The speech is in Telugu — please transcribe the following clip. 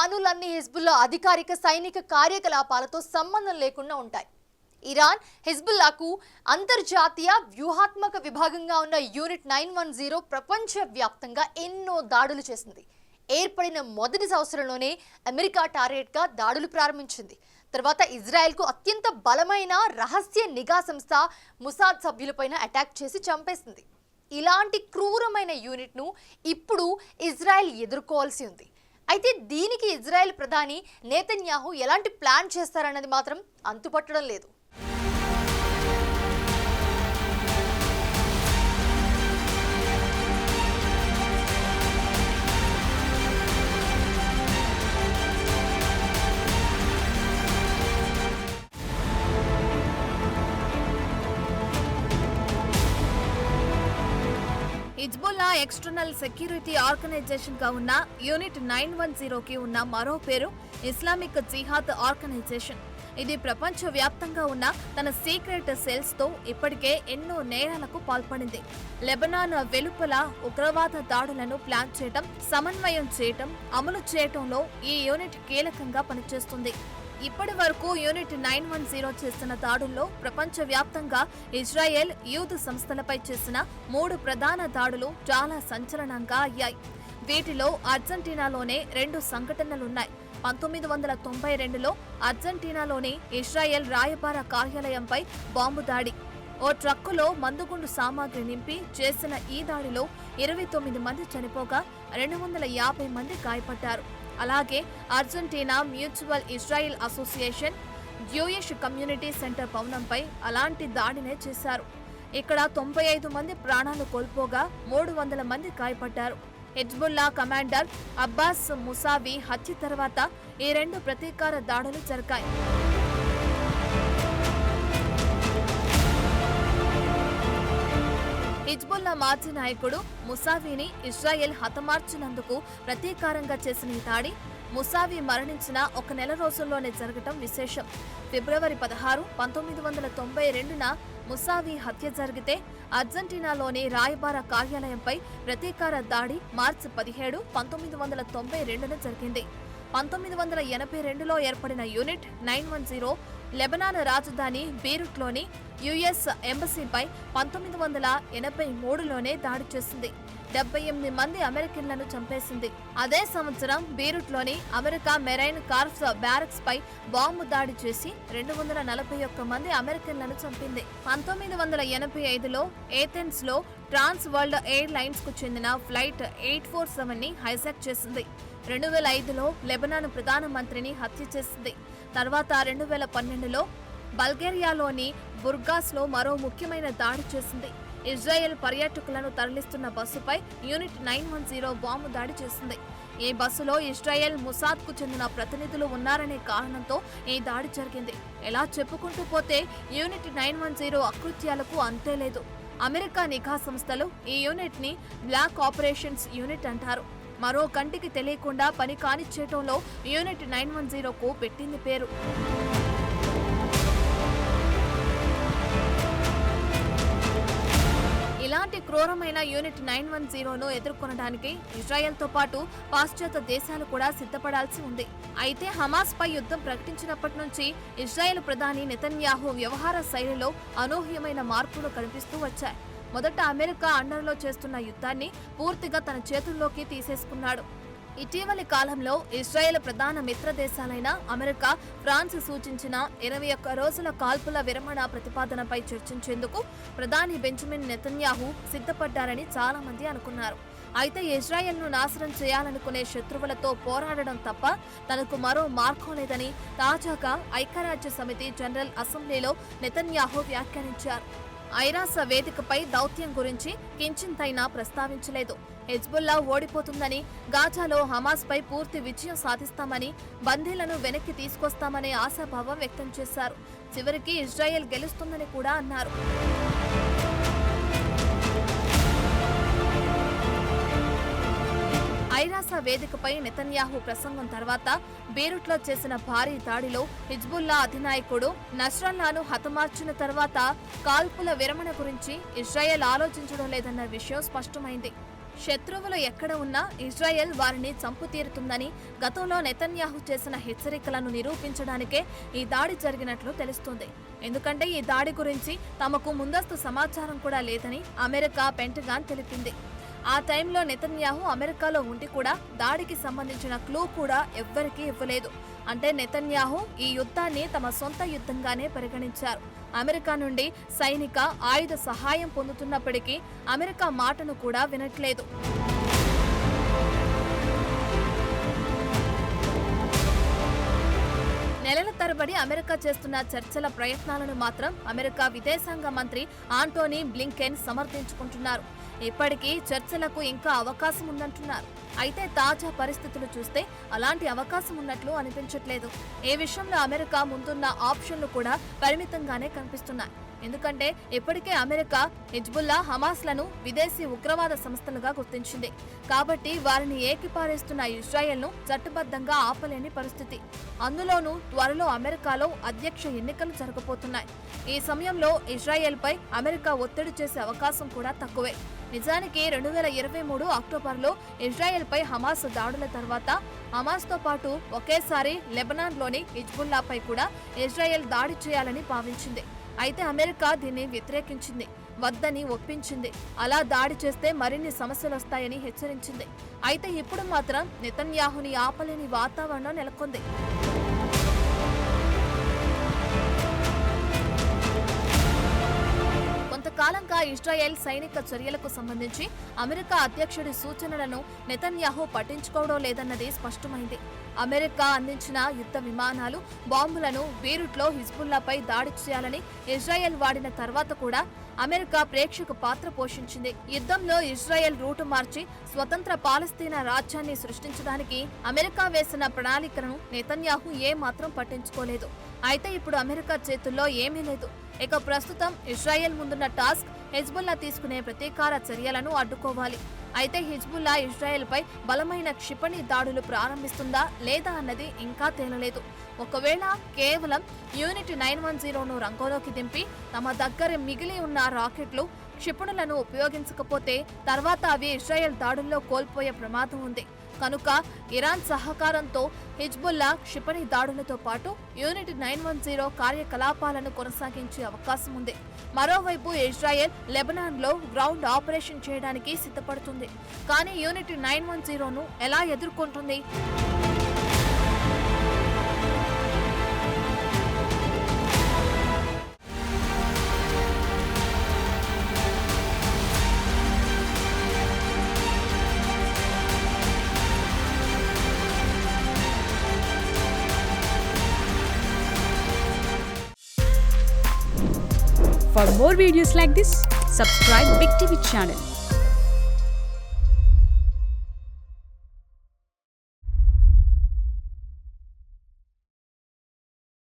పనులన్నీ హిజ్బుల్లా అధికారిక సైనిక కార్యకలాపాలతో సంబంధం లేకుండా ఉంటాయి. ఇరాన్ హిజ్బుల్లాకు అంతర్జాతీయ వ్యూహాత్మక విభాగంగా ఉన్న యూనిట్ 910 ప్రపంచవ్యాప్తంగా ఎన్నో దాడులు చేసింది. ఏర్పడిన మొదటి సంవత్సరంలోనే అమెరికా టార్గెట్గా దాడులు ప్రారంభించింది. తర్వాత ఇజ్రాయెల్కు అత్యంత బలమైన రహస్య నిఘా సంస్థ ముసాద్ సభ్యులపైన అటాక్ చేసి చంపేసింది. ఇలాంటి క్రూరమైన యూనిట్ను ఇప్పుడు ఇజ్రాయెల్ ఎదుర్కోవాల్సి ఉంది. అయితే దీనికి ఇజ్రాయెల్ ప్రధాని నెతన్యాహు ఎలాంటి ప్లాన్ చేస్తారన్నది మాత్రం అంతుపట్టడం లేదు. హిజ్బుల్లా ఎక్స్టర్నల్ సెక్యూరిటీ ఆర్గనైజేషన్ గా ఉన్న యూనిట్ 910కి ఉన్న మరో పేరు ఇస్లామిక్ జిహాద్ ఆర్గనైజేషన్. ఇది ప్రపంచ వ్యాప్తంగా ఉన్న తన సీక్రెట్ సెల్స్ తో ఇప్పటికే ఎన్నో నేరాలకు పాల్పడింది. లెబనాన్ వెలుపల ఉగ్రవాద దాడులను ప్లాన్ చేయడం, సమన్వయం చేయడం, అమలు చేయడంలో ఈ యూనిట్ కీలకంగా పనిచేస్తుంది. ఇప్పటి వరకు యూనిట్ 910 చేసిన దాడుల్లో ప్రపంచ వ్యాప్తంగా ఇజ్రాయెల్, యూద్ సంస్థలపై చేసిన 3 ప్రధాన దాడులు చాలా సంచలనంగా అయ్యాయి. వీటిలో అర్జెంటీనాలోనే 2 సంఘటనలున్నాయి. 1992లో అర్జెంటీనాలోని ఇజ్రాయెల్ రాయబార కార్యాలయంపై బాంబు దాడి. ఓ ట్రక్కులో మందుగుండు సామాగ్రి నింపి చేసిన ఈ దాడిలో 29 మంది చనిపోగా 250 మంది గాయపడ్డారు. అలాగే Argentina mutual Israel association Jewish community center భవనంపై అలాంటి దాడినే చేశారు. ఇక్కడ 95 మంది ప్రాణాలు కోల్పోగా 300 మంది గాయపడ్డారు. హిజ్బుల్లా కమాండర్ అబ్బాస్ ముసావి హత్య తర్వాత ఈ 2 ప్రతీకార దాడులు జరిగాయి. హిజ్బుల్లా మాజీ నాయకుడు ముసావిని ఇజ్రాయెల్ హతమార్చినందుకు ప్రతీకారంగా చేసిన ఈ దాడి ముసావి మరణించిన 1 నెల రోజుల్లోనే జరగటం విశేషం. ఫిబ్రవరి 16, 1992న ముసావి హత్య జరిగితే అర్జెంటీనాలోని రాయబార కార్యాలయంపై ప్రతీకార దాడి మార్చి 17, 1992న జరిగింది. 1982లో ఏర్పడిన యూనిట్ 910 లెబనాన్ రాజధాని బీరుట్లోని యుఎస్ ఎంబసీపై 1983లోనే దాడి చేసింది. 78 మంది అమెరికన్లను చంపేసింది. అదే సంవత్సరం బీరుట్లోని అమెరికా మెరైన్ కార్ప్స్ బ్యారక్స్ పై బాంబు దాడి చేసి 241 మంది అమెరికన్లను చంపింది. 1985లో ఏథెన్స్ లో ట్రాన్స్ వరల్డ్ ఎయిర్ లైన్స్ కు చెందిన ఫ్లైట్ 847ని హైజాక్ చేసింది. 2005లో లెబనాన్ ప్రధానమంత్రిని హత్య చేసింది. తర్వాత 2012లో బల్గేరియాలోని బుర్గాస్లో మరో ముఖ్యమైన దాడి చేసింది. ఇజ్రాయెల్ పర్యాటకులను తరలిస్తున్న బస్సుపై యూనిట్ 910 బాంబు దాడి చేసింది. ఈ బస్సులో ఇజ్రాయెల్ ముసాద్కు చెందిన ప్రతినిధులు ఉన్నారనే కారణంతో ఈ దాడి జరిగింది. ఎలా చెప్పుకుంటూ పోతే యూనిట్ 910 అకృత్యాలకు అంతే లేదు. అమెరికా నిఘా సంస్థలు ఈ యూనిట్ ని బ్లాక్ ఆపరేషన్స్ యూనిట్ అంటారు. మరో కంటికి తెలియకుండా పని కానిచ్చేయటంలో యూనిట్ 910కు పెట్టింది పేరు. ఇలాంటి క్రూరమైన యూనిట్ 910ను ఎదుర్కొనడానికి ఇజ్రాయెల్తో పాటు పాశ్చాత్య దేశాలు కూడా సిద్ధపడాల్సి ఉంది. అయితే హమాస్ పై యుద్ధం ప్రకటించినప్పటి నుంచి ఇజ్రాయెల్ ప్రధాని నెతన్యాహు వ్యవహార శైలిలో అనూహ్యమైన మార్పులు కనిపిస్తూ వచ్చాయి. మొదట అమెరికా అండర్లో చేస్తున్న యుద్ధాన్ని పూర్తిగా తన చేతుల్లోకి తీసేసుకున్నాడు. ఇటీవలి కాలంలో ఇజ్రాయెల్ ప్రధాన మిత్ర దేశాలైన అమెరికా, ఫ్రాన్స్ సూచించిన 21 రోజుల కాల్పుల విరమణ ప్రతిపాదనపై చర్చించేందుకు ప్రధాని బెంజమిన్ నెతన్యాహు సిద్ధపడ్డారని చాలా మంది అనుకున్నారు. అయితే ఇజ్రాయెల్ను నాశనం చేయాలనుకునే శత్రువులతో పోరాడడం తప్ప తనకు మరో మార్గం లేదని తాజాగా ఐక్యరాజ్య సమితి జనరల్ అసెంబ్లీలో నెతన్యాహు వ్యాఖ్యానించారు. ఐరాస వేదికపై దౌత్యం గురించి కించింతైనా ప్రస్తావించలేదు. హిజ్బుల్లా ఓడిపోతుందని, గాజాలో హమాస్ పై పూర్తి విజయం సాధిస్తామని, బందీలను వెనక్కి తీసుకొస్తామనే ఆశాభావం వ్యక్తం చేశారు. చివరికి ఇజ్రాయెల్ గెలుస్తుందని కూడా అన్నారు. ఐరాస వేదికపై నెతన్యాహు ప్రసంగం తర్వాత బీరుట్లో చేసిన భారీ దాడిలో హిజ్బుల్లా అధినాయకుడు నస్రల్లాను హతమార్చిన తర్వాత కాల్పుల విరమణ గురించి ఇజ్రాయెల్ ఆలోచించడం లేదన్న విషయం స్పష్టమైంది. శత్రువులు ఎక్కడ ఉన్నా ఇజ్రాయెల్ వారిని చంపు తీరుతుందని గతంలో నెతన్యాహు చేసిన హెచ్చరికలను నిరూపించడానికే ఈ దాడి జరిగినట్లు తెలుస్తుంది. ఎందుకంటే ఈ దాడి గురించి తమకు ముందస్తు సమాచారం కూడా లేదని అమెరికా పెంటగాన్ తెలిపింది. ఆ టైంలో నెతన్యాహు అమెరికాలో ఉండి కూడా దాడికి సంబంధించిన క్లూ కూడా ఎవ్వరికీ ఇవ్వలేదు. అంటే నెతన్యాహు ఈ యుద్ధాన్ని తమ సొంత యుద్ధంగానే పరిగణించారు. అమెరికా నుండి సైనిక ఆయుధ సహాయం పొందుతున్నప్పటికీ అమెరికా మాటను కూడా వినట్లేదు. నెలల తరబడి అమెరికా చేస్తున్న చర్చల ప్రయత్నాలను మాత్రం అమెరికా విదేశాంగ మంత్రి ఆంటోనీ బ్లింకెన్ సమర్థించుకుంటున్నారు. ఇప్పటికీ చర్చలకు ఇంకా అవకాశం ఉందంటున్నారు. అయితే తాజా పరిస్థితులు చూస్తే అలాంటి అవకాశం ఉన్నట్లు అనిపించట్లేదు. ఈ విషయంలో అమెరికా ముందున్న ఆప్షన్లు కూడా పరిమితంగానే కనిపిస్తున్నాయి. ఎందుకంటే ఇప్పటికే అమెరికా హిజ్బుల్లా, హమాస్లను విదేశీ ఉగ్రవాద సంస్థలుగా గుర్తించింది. కాబట్టి వారిని ఏకిపారేస్తున్న ఇజ్రాయెల్ను చట్టబద్ధంగా ఆపలేని పరిస్థితి. అందులోనూ త్వరలో అమెరికాలో అధ్యక్ష ఎన్నికలు జరగబోతున్నాయి. ఈ సమయంలో ఇజ్రాయెల్పై అమెరికా ఒత్తిడి చేసే అవకాశం కూడా తక్కువే. నిజానికి 2023 అక్టోబర్లో ఇజ్రాయెల్పై హమాస్ దాడుల తర్వాత హమాస్తో పాటు ఒకేసారి లెబనాన్లోని హిజ్బుల్లాపై కూడా ఇజ్రాయెల్ దాడి చేయాలని భావించింది. అయితే అమెరికా దీన్ని వ్యతిరేకించింది, వద్దని ఒప్పించింది. అలా దాడి చేస్తే మరిన్ని సమస్యలొస్తాయని హెచ్చరించింది. అయితే ఇప్పుడు మాత్రం నెతన్యాహుని ఆపలేని వాతావరణం నెలకొంది. కొంతకాలంగా ఇజ్రాయెల్ సైనిక చర్యలకు సంబంధించి అమెరికా అధ్యక్షుడి సూచనలను నెతన్యాహు పట్టించుకోవడం లేదన్నది స్పష్టమైంది. అమెరికా అందించిన యుద్ధ విమానాలు, బాంబులను బీరుట్లో హిజ్బుల్లాపై దాడి చేయాలని ఇజ్రాయెల్ వాడిన తర్వాత కూడా అమెరికా ప్రేక్షక పాత్ర పోషించింది. యుద్ధంలో ఇజ్రాయెల్ రూటు మార్చి స్వతంత్ర పాలస్తీనా రాజ్యాన్ని సృష్టించడానికి అమెరికా వేసిన ప్రణాళికను నెతన్యాహు ఏమాత్రం పట్టించుకోలేదు. అయితే ఇప్పుడు అమెరికా చేతుల్లో ఏమీ లేదు. ఇక ప్రస్తుతం ఇజ్రాయెల్ ముందున్న టాస్క్ హిజ్బుల్లా తీసుకునే ప్రతీకార చర్యలను అడ్డుకోవాలి. అయితే హిజ్బుల్లా ఇజ్రాయెల్పై బలమైన క్షిపణి దాడులు ప్రారంభిస్తుందా లేదా అన్నది ఇంకా తేలలేదు. ఒకవేళ కేవలం యూనిట్ 910ను రంగంలోకి దింపి తమ దగ్గర మిగిలి ఉన్న రాకెట్లు, క్షిపణులను ఉపయోగించకపోతే తర్వాత అవి ఇజ్రాయెల్ దాడుల్లో కోల్పోయే ప్రమాదం ఉంది. కనుక ఇరాన్ సహకారంతో హిజ్బుల్లా క్షిపణి దాడులతో పాటు యూనిట్ 910 కార్యకలాపాలను కొనసాగించే అవకాశం ఉంది. మరోవైపు ఇజ్రాయెల్ లెబనాన్లో గ్రౌండ్ ఆపరేషన్ చేయడానికి సిద్ధపడుతుంది. కానీ యూనిట్ 910ను ఎలా ఎదుర్కొంటుంది? For more videos like this, subscribe Big TV channel.